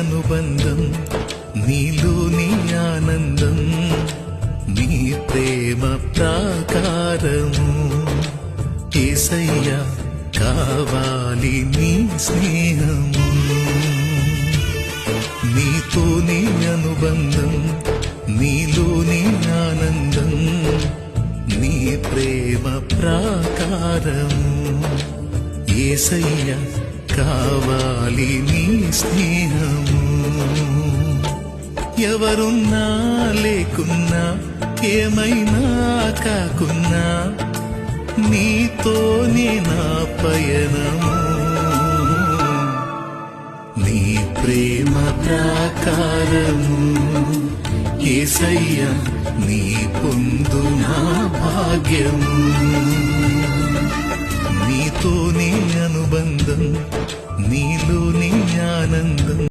అనుబంధం, నీలోని ఆనందం, నీ ప్రేమ ప్రాకారము. యేసయ్యా కావాలి నీ స్నేహము, నీతోని అనుబంధం, నీలోని ఆనందం, నీ ప్రేమ ప్రాకారము. యేసయ్యా కావాలి నీ స్నేహము. ఎవరున్నా లేకున్నా ఏమైనా కాకున్నా నీతోనే నా పయనము. నీ ప్రేమ ప్రాకారము యేసయ్యా, నీ పొందు నా భాగ్యము. నీతోనే అనుబంధం, నీలోని ఆనందం.